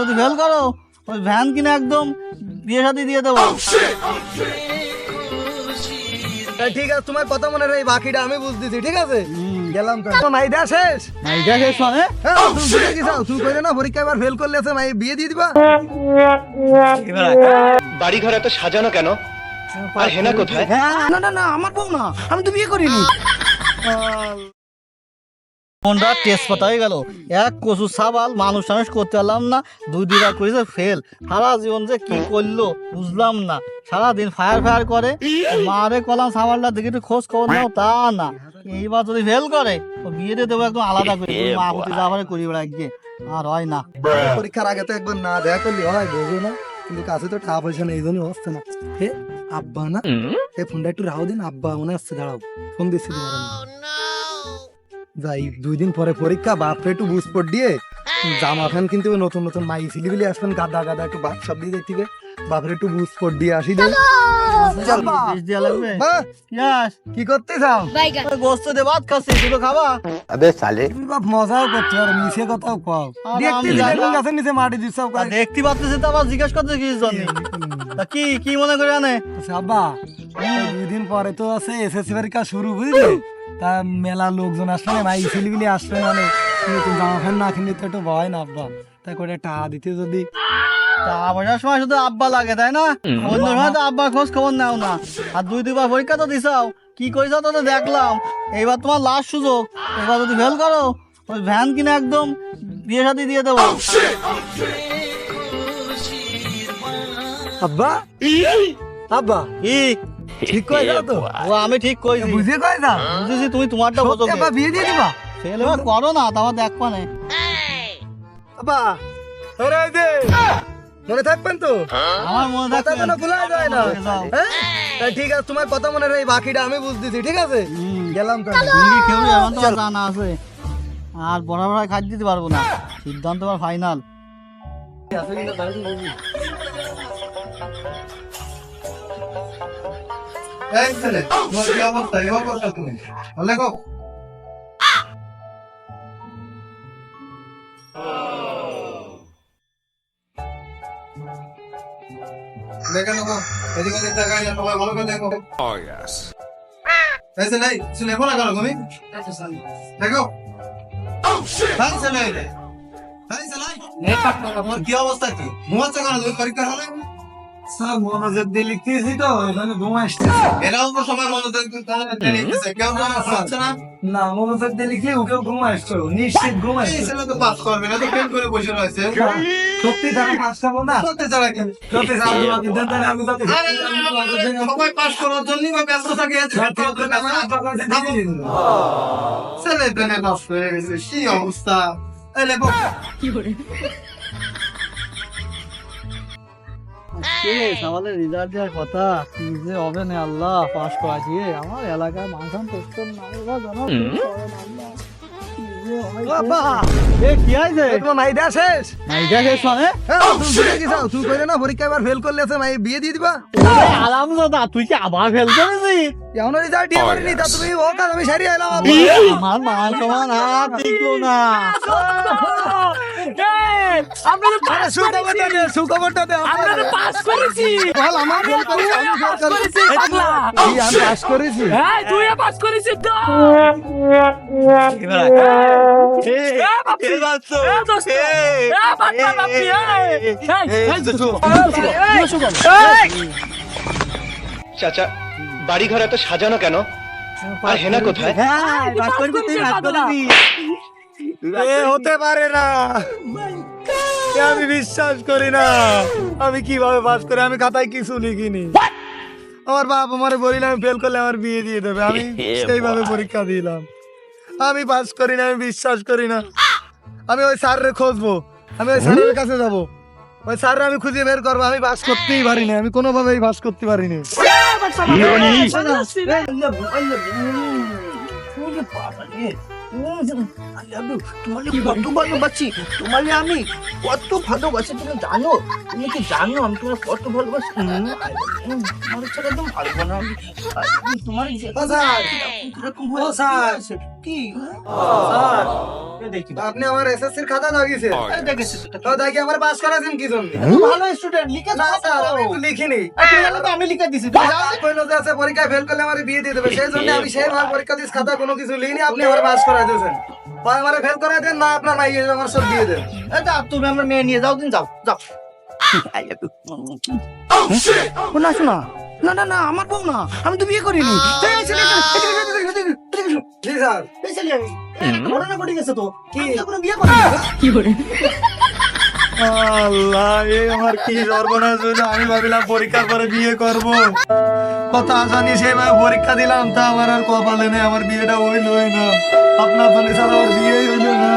যদি ফেল করো ওই ভ্যান কিনে একদম বিয়ে শাদী দিয়ে দেবো। ঠিক আছে, তোমার কথা মনে রে, বাকিটা আমি বুঝতেছি। ঠিক আছে, গেলাম তো। মাইদা শেষ? মাইদা শেষ মানে? তুমি বুঝে কি চাও? তুমি কইলে না পরীক্ষা এবার ফেল করলে আছে মাই বিয়ে দিয়ে দিবা। বাড়ি ঘর এত সাজানো কেন? আর হেনা কোথায়? না না না, আমার বউ না, আমি তো বিয়ে করিনি। মনটা তেজপাতা হয়ে গেল। এক কচু সাবাল মানুষ টানুষ করতে পারলাম না, 2 বার করেছে ফেল। সারা জীবন যে কি করলো বুঝলাম না। সারাদিন ফায়ার করে। মারে কলাম সাবালটা দেখে একটু খোঁজ খবর নাও, তা না। এইবার যদি ফেল করে ও বিয়ে দিয়ে দেবো একদম আলাদা করে। মা হতে যাবারে করি বেড়া গিয়ে আর হয় না। পরীক্ষার আগে তো একবার না দেখা করলে হয়, বোঝো না? কিন্তু কাছে তো টাকা পয়সা নেই, এই জন্য হচ্ছে না। হে আব্বা না, এই ফোনটা একটু রাখো দিন। আব্বা মনে আসছে, দাঁড়াও ফোন দিচ্ছি তোমার। যাই 2 দিন পরে পরীক্ষা, বাপরে একটু বুঝপট দিয়ে জামা ফ্যান কিন্তু নতুন নতুন মাই সিলিবিলি আসবেন, গাদা গাদা একটু বাপ সব দিয়ে দেখতে বাপরে একটু বুঝপট দিয়ে আসি দেন। বিষ দেয়া লাগবে। ইয়াস, কি করতে চাও? ওই গোস্ত দিয়ে ভাত খাচ্ছি, দুটো খাবা? তুমি বাপ মজাও করতে পারো, মিশে কথাও কও। দেখতে দিলে গাছের নিচে মাটি দিছাও। দেখতে পাচ্ছি তো আবার জিজ্ঞেস করতে কি জন্য? তা কি কি মনে করে আনে? আব্বা 2 দিন পরে তো আছে এসএসসি পরীক্ষা শুরু, বুঝলি? তা মেলা লোকজন আসবে না, মাই সিলিবিলি আসবে, মানে নতুন জামা ফ্যান না কিনলে তো একটু ভয় না আব্বা। তাই করে টাকা দিতে যদি। টাকা পয়সার সময় শুধু আব্বা লাগে, তাই না? অন্য সময় তো আব্বার খোঁজ খবর নাও না। আর 2 বার পরীক্ষা তো দিছাও, কি কইছো তো দেখলাম। এইবার তোমার লাস্ট সুযোগ। এবার যদি ফেল করো ওই ভ্যান কিনে একদম বিয়ে শাদী দিয়ে দেবো। আব্বা আব্বা কি ঠিক কই যাও তো? ও আমি ঠিক কইছি, বুঝে কই যাও? বুঝেছি। তুমি তোমারটা বোঝো। আব্বা বিয়ে দিয়ে দিবা? ফেল এবার করো না, তোমার দেখবা না। আব্বা ওরে এই যে মনে থাকবেন তো? আমার মনে কথা থাকবে কোনো ভুলা যায় না। যাও। হ্যাঁ তাই ঠিক আছে, তোমার কথা মনে রে, বাকিটা আমি বুঝতেছি। ঠিক আছে, গেলাম তো। তুমি খেয়ে এখন তোমার জানা আছে। আর বড় খাদ্য দিতে পারবো না, সিদ্ধান্ত আমার ফাইনাল। এই ছেলে, তোমার কি অবস্থা? এই অবস্থা তুমি বলে গো। দেখে নেবো, এদিকে এদিকে তাকাই না, সবাই ভালো করে দেখো। এই ছেলে, এই ছেলে কোনা গেল তুমি? দেখো এই ছেলে, এই ছেলে, তোমার কি অবস্থা? কি ঘুমাচ্ছ কেন? তুমি পরীক্ষা হলে স্যার মনোযোগ দিয়ে লিখতেছি তো, এখানে ঘুমা আসছে। এরাও তো সবাই মনোযোগ দিয়ে লিখতেছে, কেউ ঘুমাচ্ছে না? না, মনোযোগ দিয়ে লিখলে ওকেও ঘুমা আসছে, নিশ্চিত ঘুমা আসছে। এই ছেলে তো পাস করবে না, তো ফেল করে বসে রয়েছে। সত্যি তারা পাস করবো না? সত্যি তারা কেন? সত্যি স্যার আমি জানতাম, আমি তো সবাই পাস করার জন্যই বা ব্যস্ত থাকে। ছেলে পেলে পাস হয়ে গেছে, কি অবস্থা! এই লেখো আমাদের রেজাল্ট দেওয়ার কথা, কি যে হবে না আল্লাহ, পাস করাছি। আমার এলাকার মানুষ করতেন না, এবার জানো কি করেন আল্লাহ। বাবা এ কি হয়েছে? তোমার মাইদা শেষ? মাইদা শেষ মানে? তুমি বুঝে কি চাও? তুমি কইলে না পরীক্ষা এবার ফেল করলে আছে মাই বিয়ে দিয়ে দিবা। আরামজাদা, তুই কি আবার ফেল করেছিস? এমন রেজাল্ট দিয়ে করিনি, তা তুমি ও কাজ আমি সারি আইলাম। আমার মান সমান আর টিকলো না। সুখবরটা দে, আমরা তো পাস করেছি। বল আমার ফেল করেছি, আমি ফেল করেছি। পাগলা। কি আমি পাস করেছি? হ্যাঁ, তুইও পাস করেছিস তো। চাচা, বাড়ি ঘর এত সাজানো কেন? আর হেনা কোথায়? হতে পারে না, আমি বিশ্বাস করি না। আমি কিভাবে পাস করে? আমি খাতায় কিছু লিখিনি। আমার বাপ আমার বলিল আমি ফেল করলে আমার বিয়ে দিয়ে দেবে, আমি সেইভাবে পরীক্ষা দিলাম। আমি পাস করি না, আমি বিশ্বাস করি না। আমি ওই স্যারের খুঁজবো, আমি ওই স্যারের কাছে যাব, ওই স্যারের আমি খুঁজে বের করবো। আমি পাস করতেই পারিনি, আমি কোনোভাবেই পাস করতে পারিনি। তোমাকে কত ভালোবাসি, তোমাকে আমি কত ভালোবাসি তুমি জানো? তুমি কি জানো আমি তোমার কত ভালোবাসি? আমার ছেলে একদম পারবো না আমি। তোমার ও স্যার, কিরকম ও স্যার, কি স্যার, দেখি আপনি আমার এসএসসির খাতা লাগিয়েছেন দেখেছি তো দেখি আমার পাস করাছেন কি জন্য? ভালো স্টুডেন্ট লিখে না দাও স্যার, আমি তো লিখিনি। তো আমি লিখে দিছি তুমি যাও। কইলো যে আছে পরীক্ষায় ফেল করলে আমার বিয়ে দিয়ে দেবে, সেই জন্য আমি সেই ভাবে পরীক্ষা দিস, খাতা কোনো কিছু লিখিনি, আপনি আমার পাস করাই দিয়েছেন। হয় আমার ফেল করাই দেন, না আপনার মাই আমার সব দিয়ে দেন। এই যাও, তুমি আমার মেয়ে নিয়ে যাও, দিন যাও যাও। শোনা শোনা, না না না আমার বউ না, আমি তো বিয়ে করিনি। এই ছেলে, জি স্যার। এই ছেলে, ঘটনা ঘটে গেছে তো কি কোনো বিয়ে করিনি। আল্লাহ, এই আমার কি সর্বনাশ হইলো। আমি ভাবিলাম পরীক্ষার পরে বিয়ে করব, কথা জানি সেভাবে পরীক্ষা দিলাম, তা আমার আর কপালে নেই, আমার বিয়েটা হইলই না। আপনার জন্য স্যার আমার বিয়ে হইলো না।